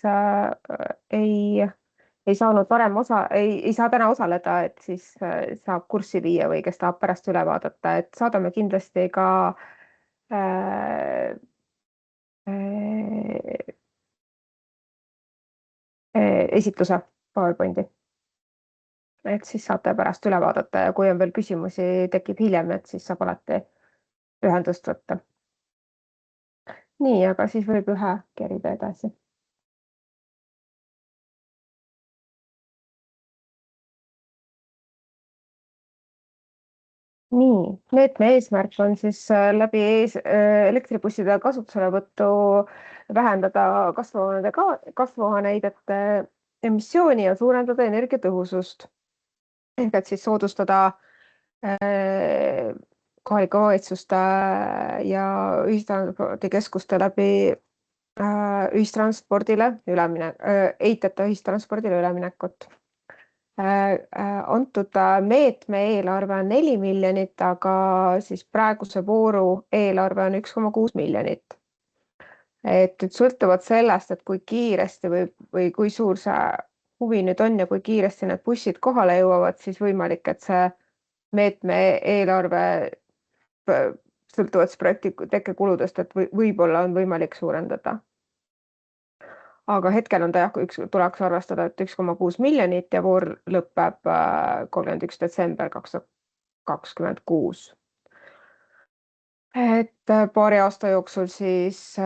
ei saanud varem ei saa täna osaleda, et siis saab kurssi viia või kes tahab pärast üle vaadata, et saadame kindlasti ka äh, äh, esitluse PowerPointi. Et siis saate pärast üle vaadata ja kui on veel küsimusi, tekib hiljem, et siis saab alati ühendust võtta. Nii, aga siis võib ühe kerida edasi. Nii, meetme eesmärk on siis läbi elektribusside kasutuselevõttu vähendada kasvuhooneheidete emissiooni ja suurendada energiatõhusust. Ehk et siis soodustada kohalike omavalitsuste ja ühistranspordikeskuste läbi heiteta ühistranspordile üleminekut. Antud meetme eelarve on 4 miljonit, aga siis praeguse vooru eelarve on 1,6 miljonit. Et nüüd sõltuvalt sellest, et kui kiiresti või kui suur see huvi nüüd on ja kui kiiresti need bussid kohale jõuavad, siis võimalik, et see meetme eelarve sõltuvalt projekti tekkekuludest, et võib-olla on võimalik suurendada. Aga hetkel on ta tuleks arvestada, et 1,6 miljonit ja voor lõpeb 31. detsember 2026. Et paari aasta jooksul siis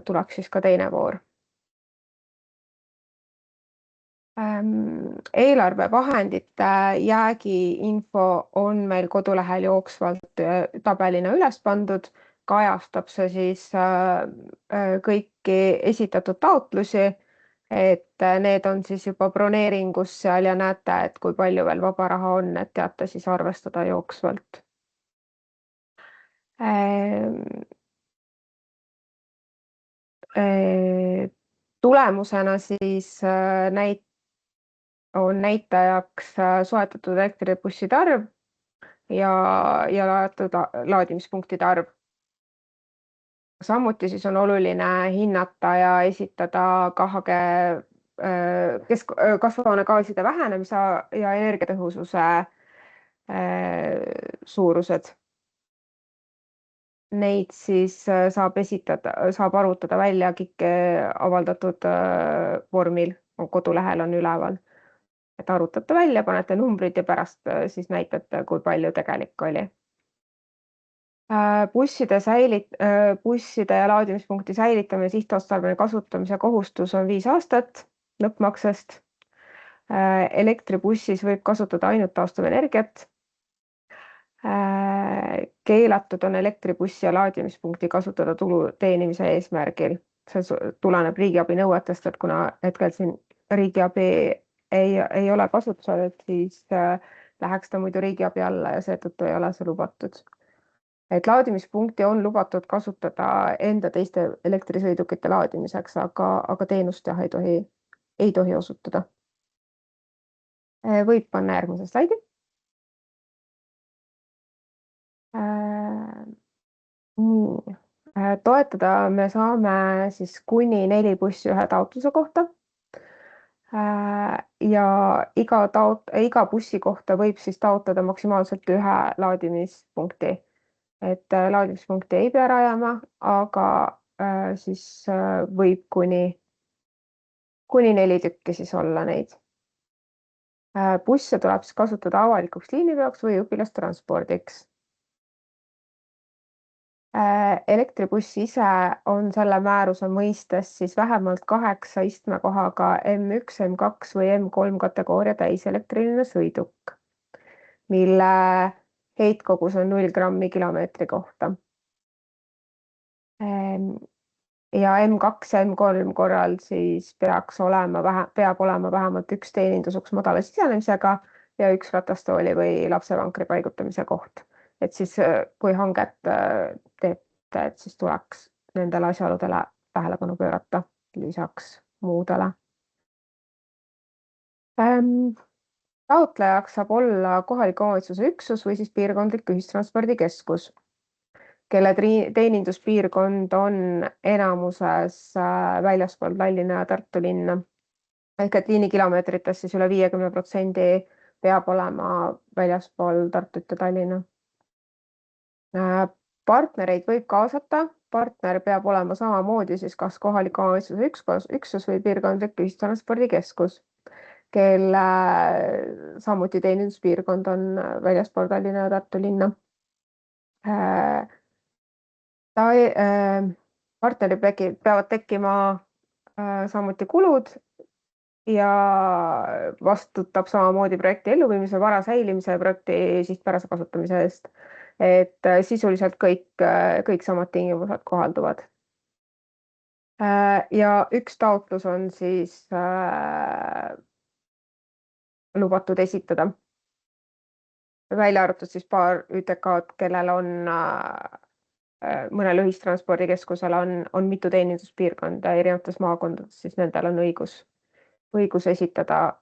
tuleks siis ka teine voor. Eelarvevahendite jäägiinfo on meil kodulehel jooksvalt tabelina üles pandud, kajastab see siis kõiki esitatud taotlusi, et need on siis juba broneeringus seal ja näete, et kui palju veel vaba raha on, et teate siis arvestada jooksvalt. Tulemusena siis on näitajaks soetatud elektribusside arv ja laadimispunktide arv. Samuti siis on oluline hinnata ja esitada kasvuhoonegaaside vähenemise ja energiatõhususe suurused. Neid siis saab arvutada välja KIK avaldatud vormil, kodulehel on üleval. Et arvutate välja, panete numbrid ja pärast siis näitate, kui palju tegelik oli. Busside ja laadimispunkti säilitamine sihtotstarbeline kasutamise kohustus on 5 aastat lõppmaksest. Elektribussis võib kasutada ainult taastuvenergiat. Keelatud on elektribussi ja laadimispunkti kasutada tulu teenimise eesmärgil. See tuleneb riigiabi nõuetest, et kuna hetkel siin riigiabi ei ole kasutusel, et siis läheks ta muidu riigiabi alla ja seetõttu ei ole see lubatud. Et laadimispunkti on lubatud kasutada enda teiste elektrisõidukite laadimiseks, aga teenust jah ei tohi osutada. Võib panna järgmise slaidi. Nii. Toetada me saame siis kuni 4 bussi ühe taotluse kohta. Ja iga bussi kohta võib siis taotleda maksimaalselt ühe laadimispunkti. Et laadimispunkti ei pea rajama, aga siis võib kuni 4 tükki siis olla neid. Busse tuleb siis kasutada avalikuks liiniveoks või õpilastranspordiks. Elektribuss ise on selle määruse mõistes siis vähemalt 8 istmekohaga M1, M2 või M3 kategooria täiselektriline sõiduk, mille heitkogus on 0 grammi kilomeetri kohta. Ja M2 ja M3 korral siis peab olema vähemalt üks teenindusuks madala sisenemisega ja üks ratastooli või lapsevankri paigutamise koht. Et siis kui hanget teete, et siis tuleks nendele asjaoludele tähelepanu pöörata lisaks muudele. Taotlejaks saab olla kohaliku omavalitsuse üksus või siis piirkondlik ühistranspordikeskus. kelle teeninduspiirkond on enamuses väljaspool Tallinna ja Tartu linna. Ehk et liinikilomeetritest siis üle 50% peab olema väljaspool Tartut ja Tallinna. Partnereid võib kaasata, partner peab olema samamoodi siis kas kohaliku omavalitsuse üksus või piirkondlik ühistranspordikeskus, kelle samuti teeninduspiirkond on väljaspool Tallinna ja Tartu linna. Partneril peavad tekkima samuti kulud ja vastutab samamoodi projekti elluviimise, vara säilimise ja projekti sihtpärase kasutamise eest. Et sisuliselt kõik samad tingimused kohalduvad. Ja üks taotlus on siis lubatud esitada. Välja arvatud siis paar ÜTK-d, kellel on mõnel ühistranspordikeskusel on mitu teeninduspiirkonda erinevates maakondades, siis nendel on õigus esitada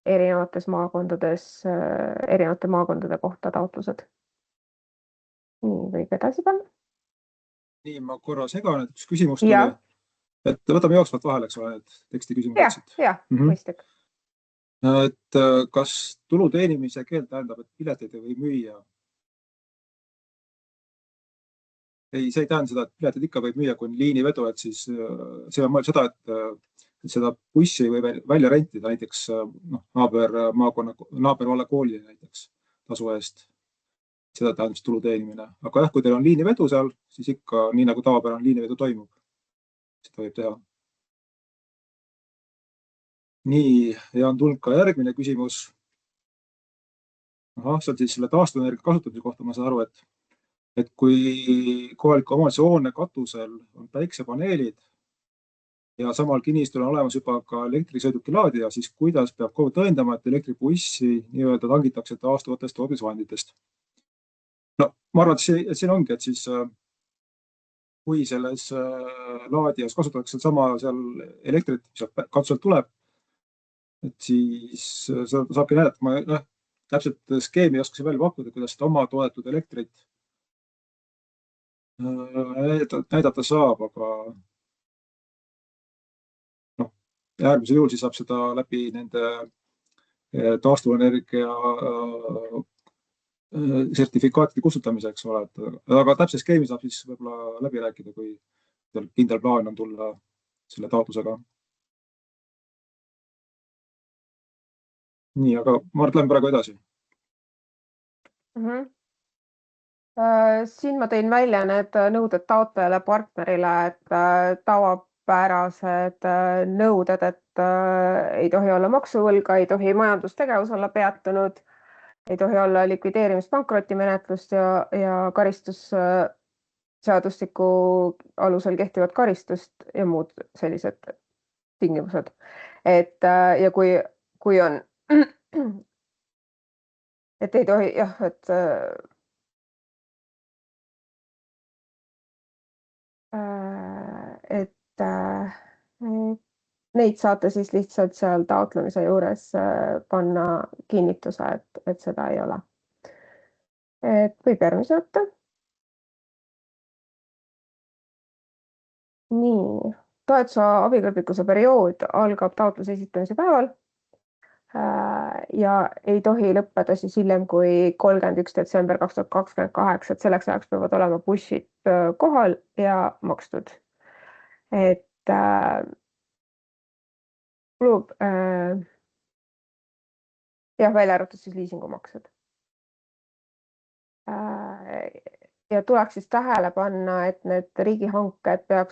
erinevate maakondade kohta taotlused. Nii, võib edasi panna. Nii, ma korra segan, et üks küsimus tuli, et võtame jooksvalt vahel, eks ole, need teksti küsimused. Jah, mõistek. Et kas tulu teenimise keeld tähendab, et pileteid ei või müüa? Ei, see ei tähenda seda, et pileteid ikka võib müüa, kui on liinivedu, et siis see on mõeldud seda, et seda bussi või välja rentida näiteks naabervalla koolile näiteks tasu eest. Seda tähendab tulu teenimine. Aga jah, kui teil on liinivedu seal, siis ikka nii nagu tavapärane liinivedu toimub. Seda võib teha. Nii, ja on tulnud ka järgmine küsimus. See on siis selle taastuvenergia kasutamise kohta, ma saan aru, et kui kohaliku omavalitsuse hoone katusel on päiksepaneelid ja samal kinnistul on olemas juba ka elektrisõiduki laadija, siis kuidas peab kogu tõendama, et elektribussi nii-öelda tangitakse taastuvatest tootmisvahenditest? No, ma arvan, et siin ongi, et siis kui selles laadijas kasutatakse sama seal elektrit, mis katuselt tuleb, et siis seda saabki näidata, ma täpselt skeemi ei oska välja pakkuda, kuidas seda oma toodetud elektrit näidata saab, aga järgmisel juhul siis saab seda läbi nende taastuvenergia sertifikaatide kustutamise, eks ole. Aga täpse skeemi saab siis võib-olla läbi rääkida, kui teil kindel plaan on tulla selle taotlusega. Nii, aga Mart, lähen praegu edasi. Siin ma tõin välja need nõuded taotlejale partnerile, et tavapärased nõuded, et ei tohi olla maksuvõlga, ei tohi majandustegevus olla peatunud, ei tohi olla likvideerimis pankrotimenetlust ja karistusseadustiku alusel kehtivat karistust ja muud sellised tingimused. Ja kui on, et ei tohi, jah, et neid saate siis lihtsalt seal taotlemise juures panna kinnituse, et seda ei ole. Et võib järgmise võtta. Nii, toetuse abikõlblikkuse periood algab taotluse esitamise päeval ja ei tohi lõppeda siis hiljem kui 31. detsember 2028, et selleks ajaks peavad olema bussid kohal ja makstud. Et kulub välja arvatud siis liisingumaksed. Ja tuleks siis tähele panna, et need riigihanked peab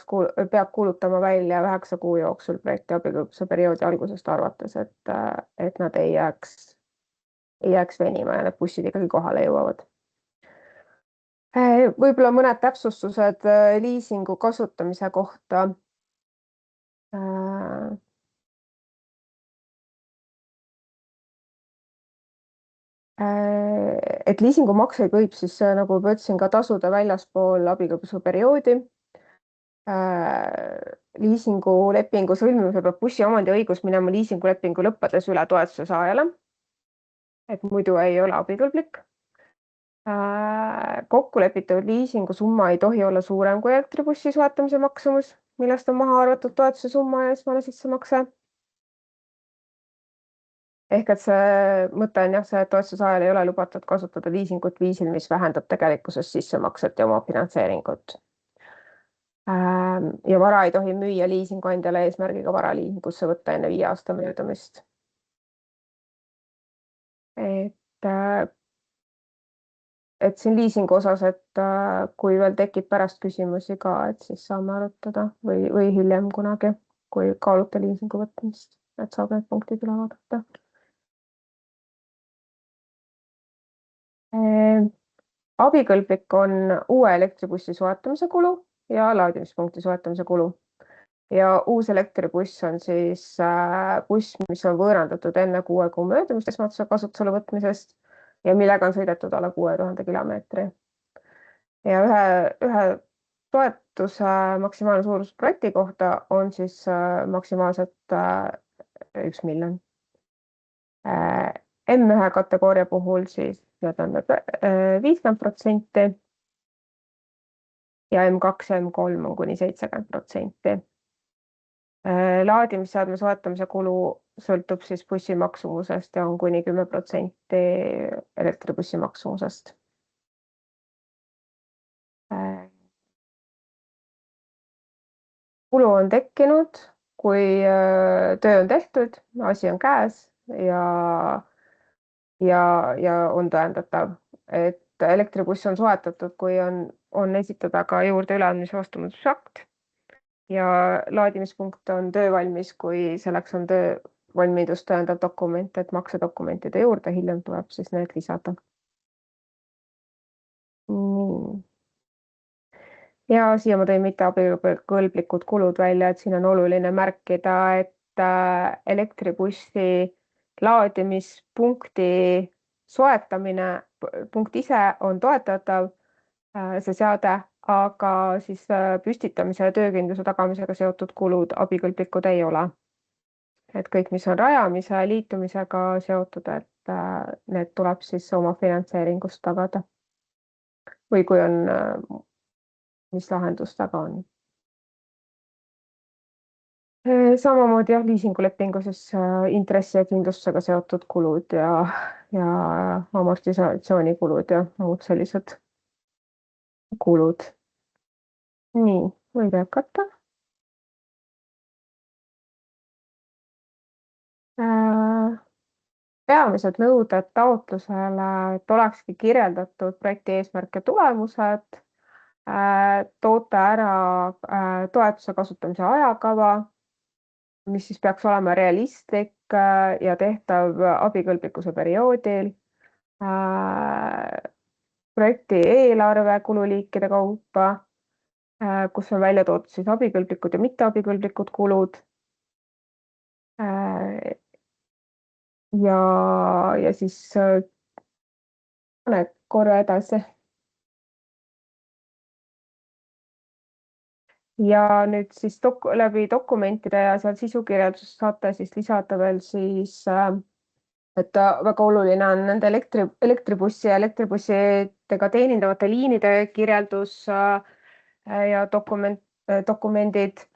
kuulutama välja 9 kuu jooksul projekti abikõlblikkuse perioodi algusest arvates, et nad ei jääks venima ja need bussid ikkagi kohale jõuavad. Võib-olla mõned täpsustused liisingu kasutamise kohta. Et liisingumakseid võib siis, nagu ma ütlesin, ka tasuda väljaspool abikõlblikkuse perioodi. Liisingulepingu sõlmimisel peab bussi omandiõigus minema liisingulepingu lõppedes üle toetuse saajale. Et muidu ei ole abikõlblik. Kokkulepitud liisingu summa ei tohi olla suurem kui elektribussi soetamise maksumus, millest on maha arvatud toetuse summa ja esmane sissemakse. Ehk et see mõte on jah see, et toetuse saajal ei ole lubatud kasutada liisingut viisil, mis vähendab tegelikkuses sissemakset ja omafinantseeringut. Ja vara ei tohi müüa liisinguandjale eesmärgiga vara liisingusse võtta enne 5 aasta möödumist. Et siin liisingu osas, et kui veel tekib pärast küsimusi ka, et siis saame arutada või hiljem kunagi, kui kaalute liisingu võtmist, et saab need punktid üle vaadata. Abikõlblik on uue elektribussi soetamise kulu ja laadimispunkti soetamise kulu. Ja uus elektribuss on siis buss, mis on võõrandatud enne 6 kuu möödumist esmatuse kasutusele võtmisest ja millega on sõidetud alla 6000 kilomeetri. Ja ühe toetuse maksimaalne suurus projekti kohta on siis maksimaalselt 1 miljon. M1 kategooria puhul siis need on 50% ja M2 ja M3 on kuni 70%. Laadimisseadme soetamise kulu sõltub siis bussi maksumusest ja on kuni 10% elektribussi maksumusest. Kulu on tekkinud, kui töö on tehtud, asi on käes ja on tõendatav, et elektribuss on soetatud, kui on esitada ka juurde üleandmise vastuvõtmisakt ja laadimispunkt on töövalmis, kui selleks on töövalmidust tõendav dokument, et maksedokumentide juurde hiljem tuleb siis need lisada. Ja siia ma tõin mitte abikõlblikud kulud välja, et siin on oluline märkida, et elektribussi laadimispunkti soetamine, punkt ise on toetatav, see seade, aga siis püstitamise ja töökindluse tagamisega seotud kulud abikõlblikud ei ole. Et kõik, mis on rajamise, liitumisega seotud, et need tuleb siis oma finantseeringust tagada. Või kui on, mis lahendus taga on. Samamoodi jah, liisingulepingu siis intressi ja kindlustusega seotud kulud ja amortisatsioonikulud ja muud sellised kulud. Nii, võib jätkata. Peamised nõuded taotlusele, et olekski kirjeldatud projekti eesmärk ja tulemused, toote ära toetuse kasutamise ajakava, mis siis peaks olema realistlik ja tehtav abikõlblikkuse perioodil, projekti eelarve kululiikide kaupa, kus on välja toodud siis abikõlblikud ja mitteabikõlblikud kulud. Ja siis korra edasi. Ja nüüd siis läbi dokumentide ja seal sisukirjeldust saate siis lisada veel siis, et väga oluline on nende elektribussi ja elektribussidega teenindavate liinide kirjeldus ja dokumendid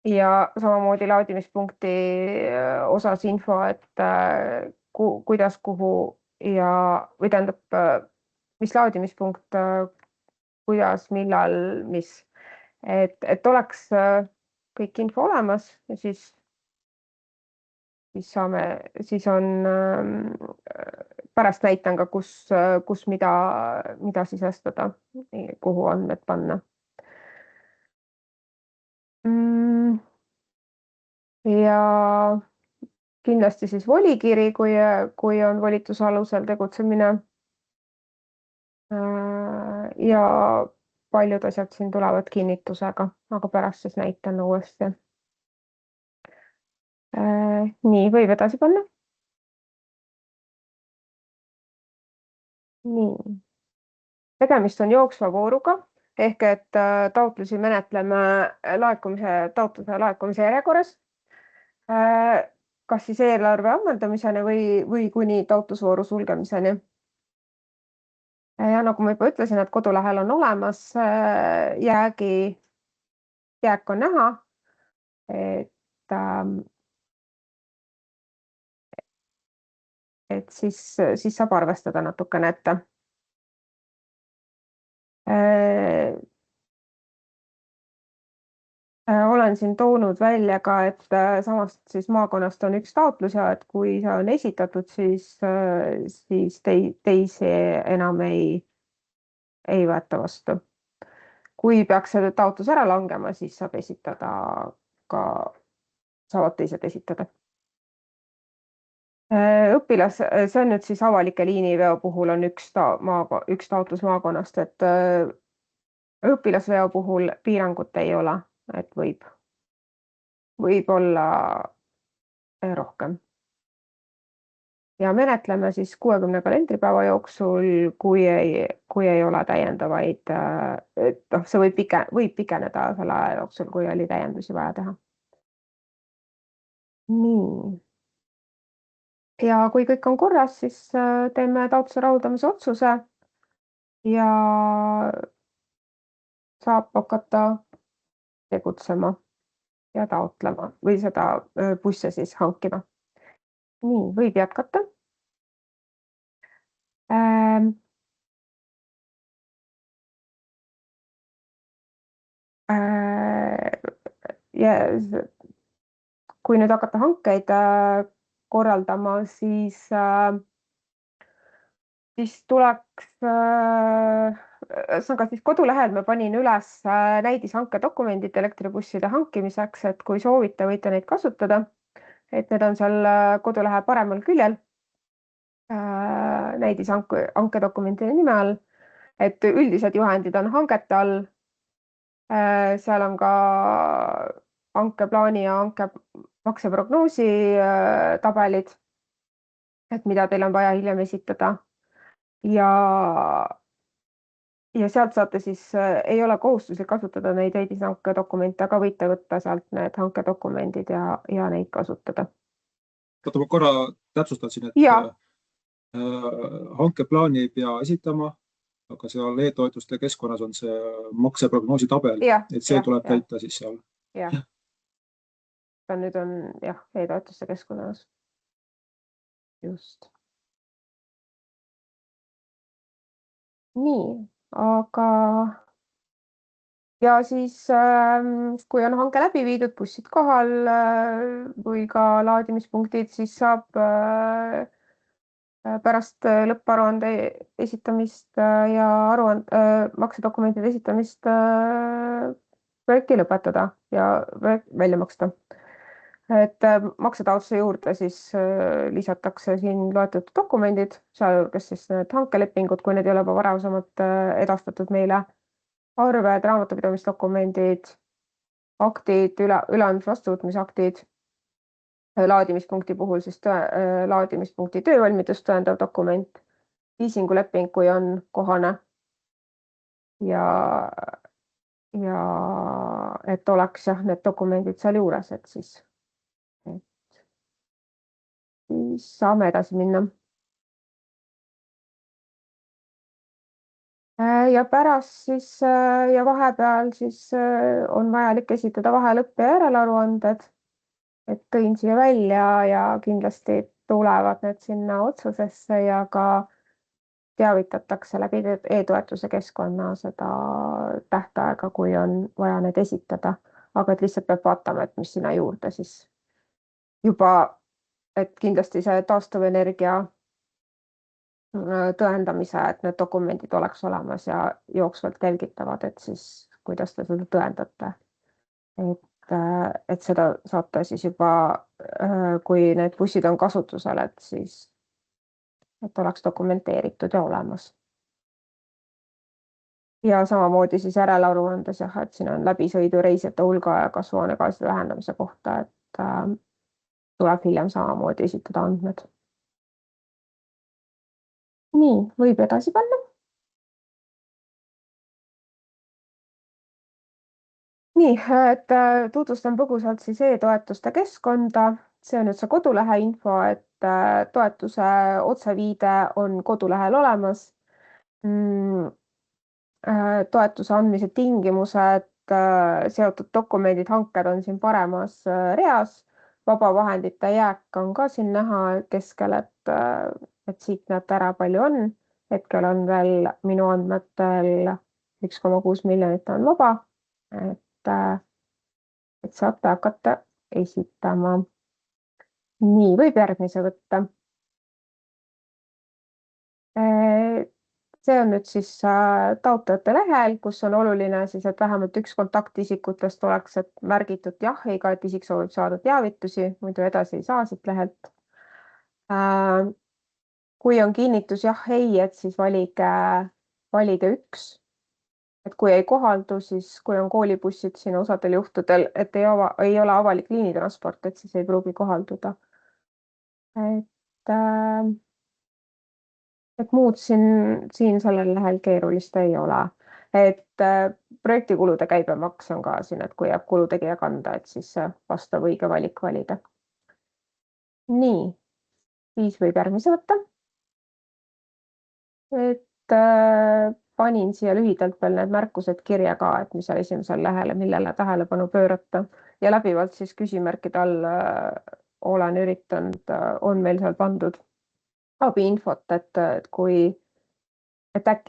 ja samamoodi laadimispunkti osas info, et kuidas, kuhu või tähendab, mis laadimispunkt, kuidas, millal, mis. Et oleks kõik info olemas ja siis on pärast näitan ka, kus mida sisestada, kuhu andmed panna. Ja kindlasti siis volikiri, kui on volituse alusel tegutsemine. Ja paljud asjad siin tulevad kinnitusega, aga pärast siis näitan uuesti. Nii, võib edasi panna. Nii. Tegemist on jooksva vooruga, ehk et taotlusi menetleme taotluse laekumise järjekorras. Kas siis eelarve ammendamiseni või kuni taotlusvooru sulgemiseni. Ja nagu ma juba ütlesin, et kodulehel on olemas jääk on näha, et siis saab arvestada natukene ette. Olen siin toonud välja ka, et samast siis maakonnast on üks taotlus ja et kui see on esitatud, siis teisi enam ei võeta vastu. Kui peaks see taotlus ära langema, siis saab esitada saavad teised esitada. See on nüüd siis avalike liiniveo puhul on üks taotlus maakonnast, et õpilasveo puhul piirangut ei ole, et võib olla rohkem. Ja menetleme siis 60 kalendripäeva jooksul, kui ei ole täiendavaid, et see võib pikeneda selle aja jooksul, kui oli täiendusi vaja teha. Nii. Ja kui kõik on korras, siis teeme taotluse rahuldamise otsuse ja saab hakata tegutsema ja taotlema või seda busse siis hankima. Nii, võib jätkata. Ja kui nüüd hakata hankeid korraldama, siis tuleks, ühesõnaga siis kodulehel me panin üles näidishanke dokumendid elektribusside hankimiseks, et kui soovite, võite neid kasutada. Et need on seal kodulehe paremal küljel näidishanke dokumentide nime all, et üldised juhendid on hangete all. Seal on ka hankeplaani ja hanke makseprognoosi tabelid, et mida teil on vaja hiljem esitada. Ja sealt saate siis, ei ole kohustuslik kasutada neid näidishanke dokumente, aga võite võtta sealt need hankedokumendid ja neid kasutada. Oota, ma korra täpsustan siin, et hankeplaani ei pea esitama, aga seal e-toetuste keskkonnas on see makseprognoosi tabel, et see tuleb täita siis seal. Jah. Nüüd on e-toetuste keskkonnas. Just. Nii, aga ja siis, kui on hanke läbi viidud, bussid kohal või ka laadimispunktid, siis saab pärast lõpparuande esitamist ja maksedokumentide esitamist projekti lõpetada ja välja maksta. Et maksetaotluse juurde siis lisatakse siin loetud dokumendid, sealhulgas siis need hankelepingud, kui need ei ole juba varasemalt edastatud meile, arved, raamatupidamisdokumendid, aktid, üleandmise vastuvõtmisaktid, laadimispunkti puhul siis laadimispunkti töövalmidust tõendav dokument, liisinguleping, kui on kohane ja et oleks need dokumendid seal juures, et siis saame edasi minna. Ja pärast siis ja vahepeal siis on vajalik esitada vahelõpp ja järelaruanded, et tõin siia välja ja kindlasti tulevad need sinna otsusesse ja ka teavitatakse läbi e-toetuse keskkonna seda tähtaega, kui on vaja need esitada, aga et lihtsalt peab vaatama, et mis sinna juurde siis juba, et kindlasti see taastuvenergia tõendamise, et need dokumendid oleks olemas ja jooksvalt jälgitavad, et siis kuidas te seda tõendate. Et seda saate siis juba, kui need bussid on kasutusel, et siis et oleks dokumenteeritud ja olemas. Ja samamoodi siis järelaruandes, et siin on läbisõidu reisijate hulga ja kasvuhoonegaaside vähendamise kohta, et tuleb hiljem samamoodi esitada andmed. Nii, võib edasi panna. Nii, et tutvustan põgusalt siis e-toetuste keskkonda. See on nüüd see kodulehe info, et toetuse otseviide on kodulehel olemas. toetuse andmise tingimused, seotud dokumendid, hanked on siin paremas reas. Vabavahendite jääk on ka siin näha keskel, et siit näete ära, palju on. Hetkel on veel minu andmetel 1,6 miljonit on vaba, et saate hakata esitama. Nii, võib järgmise võtta. See on nüüd siis taotlejate lehel, kus on oluline siis, et vähemalt üks kontaktisikutest oleks märgitud jah-iga, et isik soovib saada teavitusi, muidu edasi ei saa siit lehelt. Kui on kinnitus jah-ei, et siis valige üks. Et kui ei kohaldu, siis kui on koolibussid siin osadel juhtudel, et ei ole avalik liinitransport, et siis ei pruugi kohalduda. Et muud siin sellel lehel keerulist ei ole. Projektikulude käibemaks on ka siin, et kui jääb kulutegija kanda, et siis vastav õige valik valida. Nii, siis võib järgmise võtta. Panin siia lühidalt veel need märkused kirja ka, et mis seal esimesel lehele, millele tähelepanu pöörata ja läbivalt siis küsimärkide all olen üritanud, on meil seal pandud abiinfot, et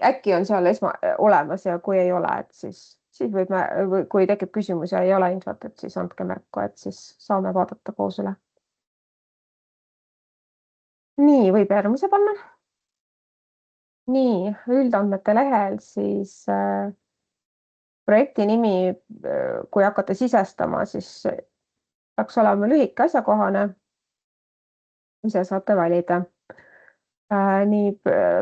äkki on seal olemas ja kui ei ole, et siis kui tekib küsimus ja ei ole infot, et siis andke märku, et siis saame vaadata koos üle. Nii, võib järgmise panna. Nii, üldandmete lehel siis projekti nimi, kui hakkate sisestama, siis peaks olema lühike, asjakohane. Ise saate valida. Nii,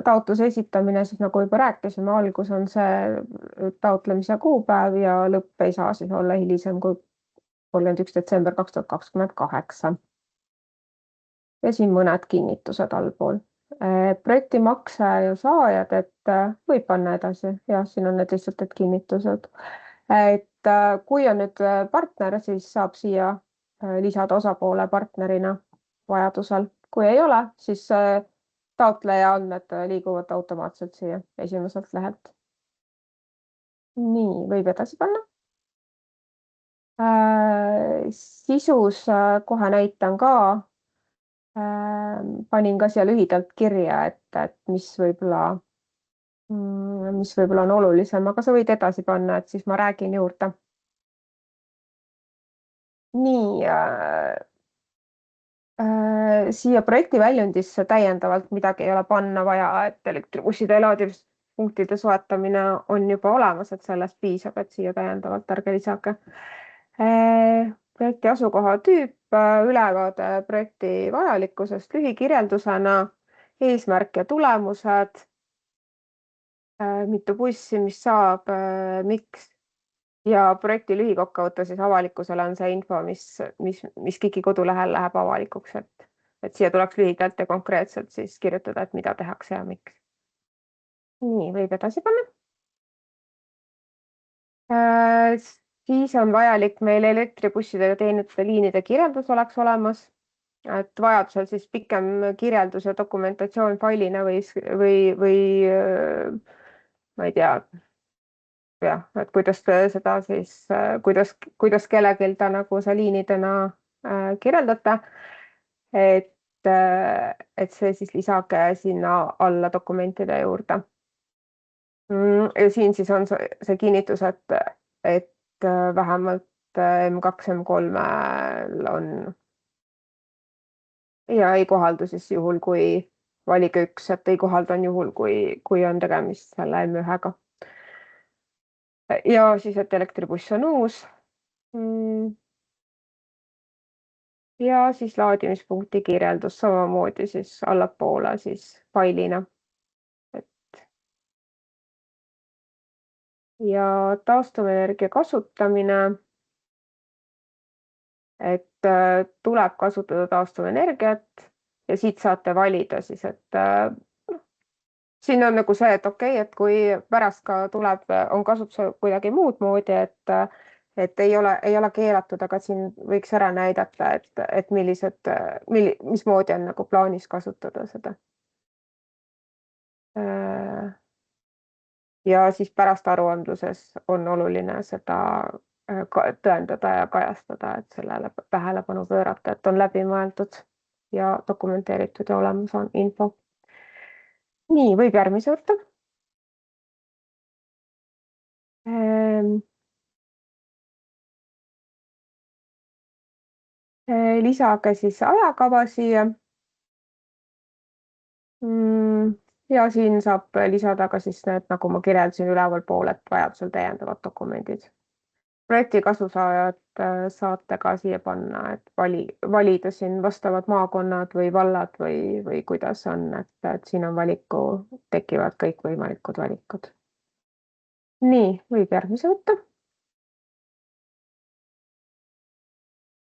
taotluse esitamine, siis nagu juba rääkisime, algus on see taotlemise kuupäev ja lõpp ei saa siis olla hilisem kui 31. detsember 2028. Ja siin mõned kinnitused allpool. Projekti makse ja saajad, et võib panna edasi. Jah, siin on need lihtsalt need kinnitused. Et kui on nüüd partner, siis saab siia lisada osapoole partnerina vajadusel. Kui ei ole, siis taotleja andmed liiguvad automaatselt siia esimeselt lehelt. Nii, võib edasi panna. Sisus kohe näitan ka. Panin ka siia lühidalt kirja, et mis võib-olla on olulisem, aga sa võid edasi panna, et siis ma räägin juurde. Nii, siia projekti väljundisse täiendavalt midagi ei ole panna vaja, et elektribusside ja laadimispunktide soetamine on juba olemas, et sellest piisab, et siia täiendavalt ärge lisage. Projekti asukoha tüüp, ülevaade projekti vajalikkusest lühikirjeldusena, eesmärk ja tulemused, mitu bussi, mis saab, miks ja projekti lühikokkuvõte siis avalikkusele on see info, mis KIK-i kodulehel läheb avalikuks, et siia tuleks lühidalt ja konkreetselt siis kirjutada, et mida tehakse ja miks. Nii, võib edasi panna. Siis on vajalik meil elektribusside ja teeninduse liinide kirjeldus oleks olemas, et vajadusel siis pikem kirjeldus ja dokumentatsioon failina või ma ei tea, jah, et kuidas seda siis, kuidas kellelgi ta nagu see liinidena kirjeldate, et see siis lisage sinna alla dokumentide juurde. Ja siin siis on see kinnitus, et vähemalt M2, M3 on ja ei kohaldu siis juhul, kui valige üks, et ei kohaldu on juhul, kui on tegemist selle M1-ga. Ja siis, et elektribuss on uus. Ja siis laadimispunkti kirjeldus samamoodi siis allapoole siis failina. Ja taastuvenergia kasutamine, et tuleb kasutada taastuvenergiat ja siit saate valida siis, et siin on nagu see, et okei, et kui pärast ka tuleb, on kasutusel kuidagi muud moodi, et ei ole keelatud, aga siin võiks ära näidata, et mismoodi on nagu plaanis kasutada seda. ja siis pärast aruandluses on oluline seda tõendada ja kajastada, et sellele tähelepanu pöörata, et on läbimõeldud ja dokumenteeritud ja olemas on info. Nii, võib järgmise juurde. Lisage siis ajakava siia. Ja siin saab lisada ka siis need, nagu ma kirjeldasin ülevalpool, et vajadusel täiendavad dokumendid. Projekti kasusaajad saate ka siia panna, et valida siin vastavad maakonnad või vallad või kuidas on, et siin on tekivad kõikvõimalikud valikud. Nii, võib järgmise võtta.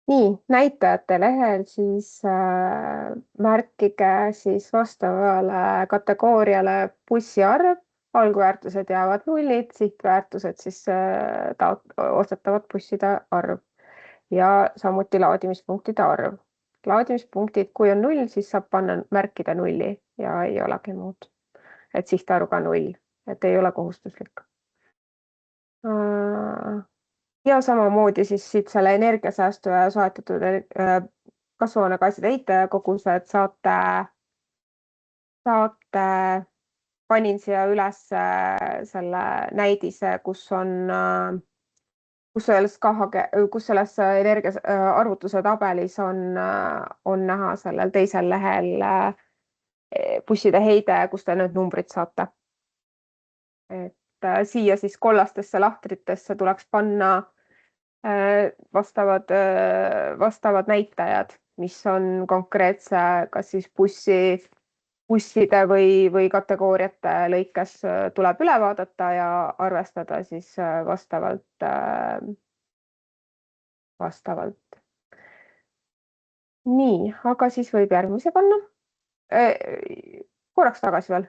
Nii, näitajate lehel siis märkige siis vastavale kategooriale bussiarv, algväärtused jäävad nullid, sihtväärtused siis ostetavad busside arv ja samuti laadimispunktide arv. Laadimispunktid, kui on 0, siis saab märkida 0 ja ei olegi muud. Et sihtarvuga 0, et ei ole kohustuslik. Ja samamoodi siis siit selle energiasäästu ja soetatud kasvuhoonegaaside heitekogused panin siia üles selle näidise, kus selles energiaarvutuse tabelis on näha sellel teisel lehel busside heide, kus te need numbrid saate. Et siia siis kollastesse lahtritesse tuleks panna vastavad näitajad, mis on konkreetse kas siis busside või kategooriate lõikes tuleb üle vaadata ja arvestada siis vastavalt. Nii, aga siis võib järgmise panna. Korraks tagasi veel.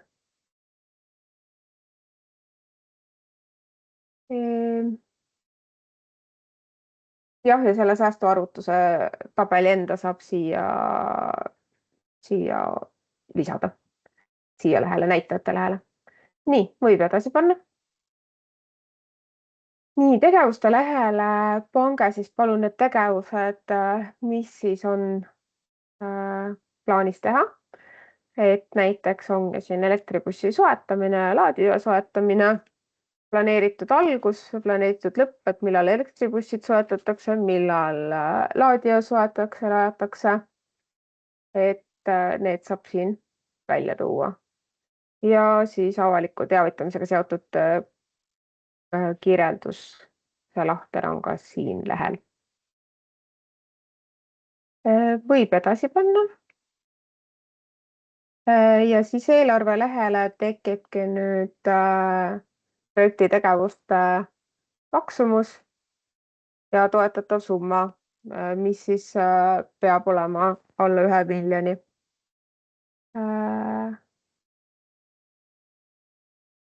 Jah, ja selle säästuarvutuse tabeli enda saab siia lisada, siia lehele, näitajate lehele. Nii, võib edasi panna. Nii, tegevuste lehele pange siis palun need tegevused, mis siis on plaanis teha. Et näiteks ongi siin elektribussi soetamine ja laadija soetamine, planeeritud algus, planeeritud lõpp, et millal elektribussid soetatakse, millal laadija soetatakse, rajatakse. Et need saab siin välja tuua. Ja siis avaliku teavitamisega seotud kirjeldus, see lahter on ka siin lehel. Võib edasi panna. Ja siis eelarve lehele tekibki nüüd projekti tegevuste maksumus ja toetatav summa, mis siis peab olema alla 1 miljoni.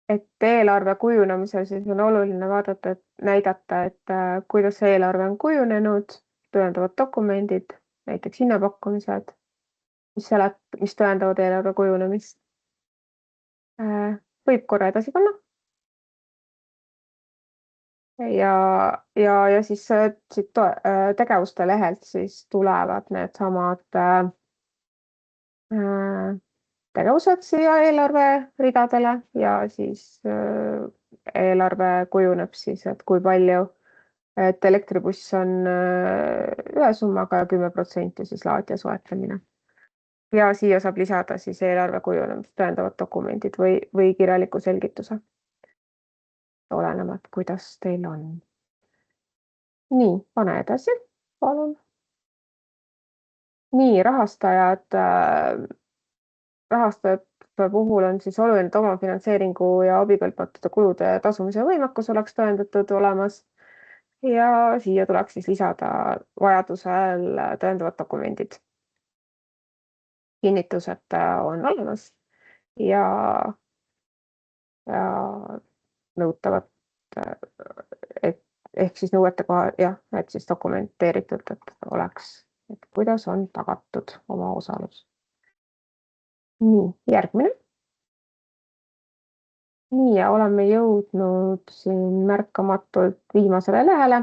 Et eelarve kujunemisel siis on oluline vaadata, et näidata, et kuidas see eelarve on kujunenud, tõendavad dokumendid, näiteks hinnapakkumised, mis tõendavad eelarve kujunemist. Võib korra edasi panna. Ja siis siit tegevuste lehelt siis tulevad need samad tegevused siia eelarve ridadele ja siis eelarve kujuneb siis, et kui palju, et elektribuss on ühe summaga ja 10% siis laadija soetamine. Ja siia saab lisada siis eelarve kujunemist tõendavad dokumendid või kirjaliku selgituse. Olenevad, kuidas teil on. Nii, pane edasi, palun. Nii, rahastajate puhul on siis oluline, et omafinantseeringu ja abikõlbmatute kulude tasumise võimekus oleks tõendatud olemas. Ja siia tuleks siis lisada vajadusel tõendavad dokumendid. Kinnitused on olemas ja nõutavad, ehk siis nõuete koha, jah, et siis dokumenteeritud, et oleks, et kuidas on tagatud oma osalus. Nii, järgmine. nii, ja oleme jõudnud siin märkamatult viimasele lehele.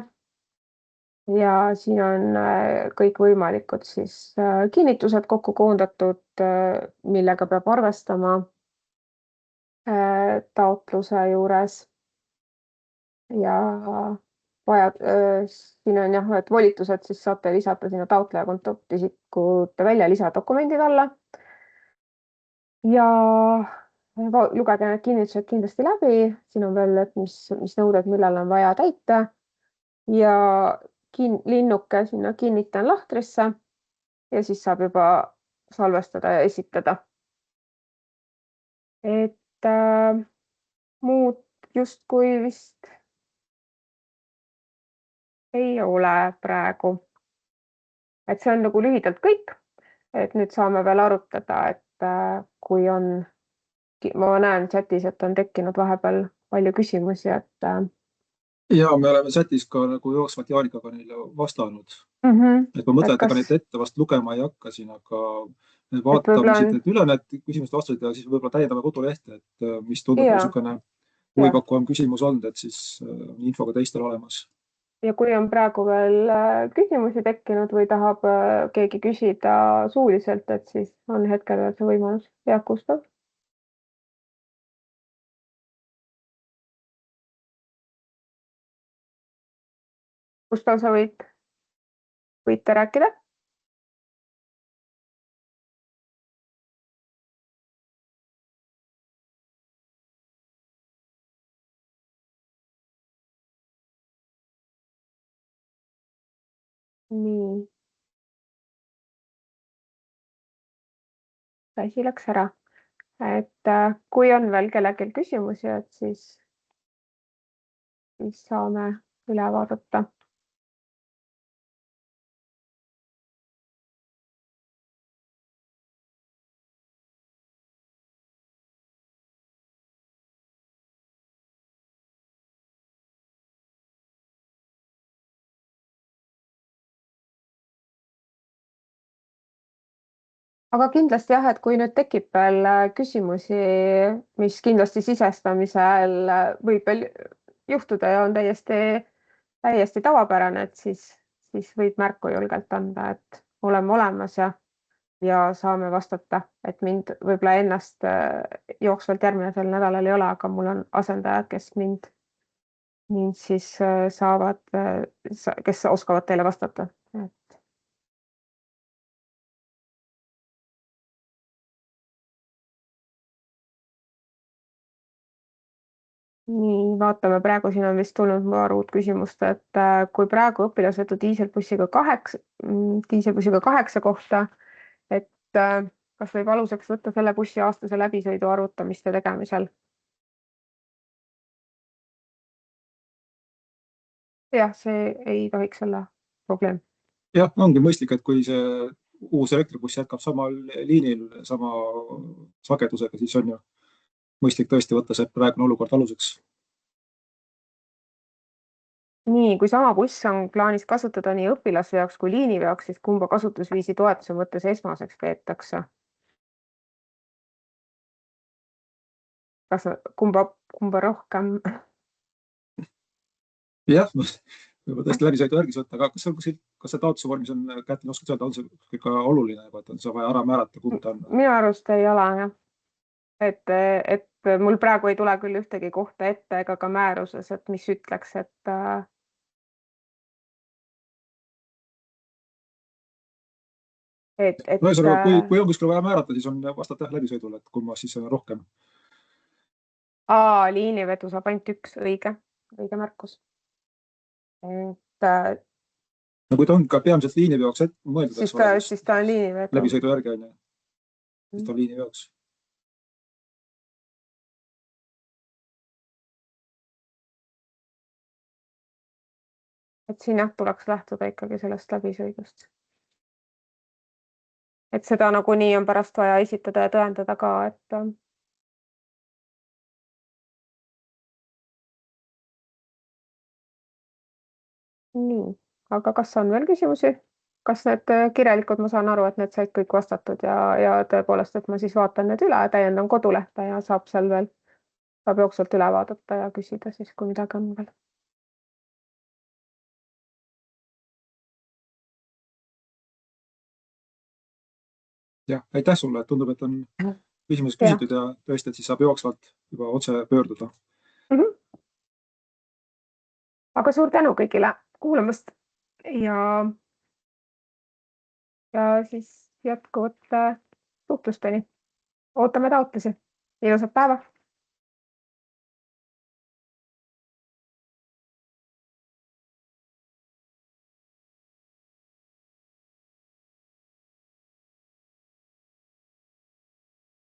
Ja siin on kõikvõimalikud siis kinnitused kokku koondatud, millega peab arvestama taotluse juures. Ja siin on jah, et volitused siis saate lisata sinna taotleja kontaktisikute välja lisadokumendid alla. Ja lugege need kinnitused kindlasti läbi. Siin on veel, et mis nõuded, millal on vaja täita. Ja linnuke sinna kinnitan lahtrisse ja siis saab juba salvestada ja esitada. Et muud justkui vist ei ole praegu. Et see on nagu lühidalt kõik. Et nüüd saame veel arutada, et kui on, ma näen chatis, et on tekkinud vahepeal palju küsimusi, et ja me oleme chatis ka nagu jooksvalt Jaanikaga neile vastanud. Et ma mõtlen, et ega neid ette vast lugema ei hakka siin, aga me vaatame siit üle need küsimused vastused ja siis võib-olla täiendame kodulehte, et mis tundub niisugune huvipakkuvam küsimus olnud, et siis info ka teistel olemas. Ja kui on praegu veel küsimusi tekkinud või tahab keegi küsida suuliselt, et siis on hetkel veel see võimalus. Jah, Gustav. Gustav, sa võite rääkida? Nii. Asi läks ära. Et kui on veel kellelgi küsimusi, et siis saame üle vaadata. Aga kindlasti jah, et kui nüüd tekib veel küsimusi, mis kindlasti sisestamisel võib veel juhtuda ja on täiesti tavapärane, et siis võib märku julgelt anda, et oleme olemas ja saame vastata, et mind võib-olla ennast jooksvalt järgmisel nädalal ei ole, aga mul on asendajad, kes mind siis saavad, kes oskavad teile vastata. Nii, vaatame, praegu siin on vist tulnud paar uut küsimust, et kui praegu õpilasvedu diiselbussiga 8 kohta, et kas võib aluseks võtta selle bussi aastase läbisõidu arvutamiste tegemisel? Jah, see ei tohiks olla probleem. Jah, ongi mõistlik, et kui see uus elektribuss jätkab samal liinil, sama sagedusega, siis on ju mõistlik tõesti võtta see praegune olukord aluseks. Nii, kui sama buss on plaanis kasutada nii õpilasveoks kui liiniveoks, siis kumba kasutusviisi toetuse mõttes esmaseks peetakse? Kas kumba rohkem? Jah, võib-olla tõesti läbisõidu järgis võtta, aga kas see taotluse vormis on, Kätlin, oskad öelda, on see ikka oluline, et on see vaja ära määrata, kumb ta on? Minu arust ei ole, jah. Et mul praegu ei tule küll ühtegi kohta ette ega ka määruses, et mis ütleks, et kui on kuskil vaja määrata, siis on vastata läbisõidule, et kumma siis on rohkem. Liinivedu saab ainult üks, õige märkus. No kui ta on ka peamiselt liiniveoks mõeldud, siis ta on liinivedu. Läbisõidu järgi on ju, siis ta on liiniveoks. Et siin jah, tuleks lähtuda ikkagi sellest läbisõidust. Et seda nagunii on pärast vaja esitada ja tõendada ka, et nii, aga kas on veel küsimusi? Kas need kirjalikud, ma saan aru, et need said kõik vastatud ja tõepoolest, et ma siis vaatan need üle, täiendan kodulehte ja saab seal veel saab jooksvalt üle vaadata ja küsida siis, kui midagi on veel. jah, aitäh sulle, tundub, et on küsimused küsitud ja tõesti, et siis saab jooksvalt juba otse pöörduda. Aga suur tänu kõigile kuulamast ja siis jätkuvat suhtlusteni. Ootame taotlusi. Ilusat päeva!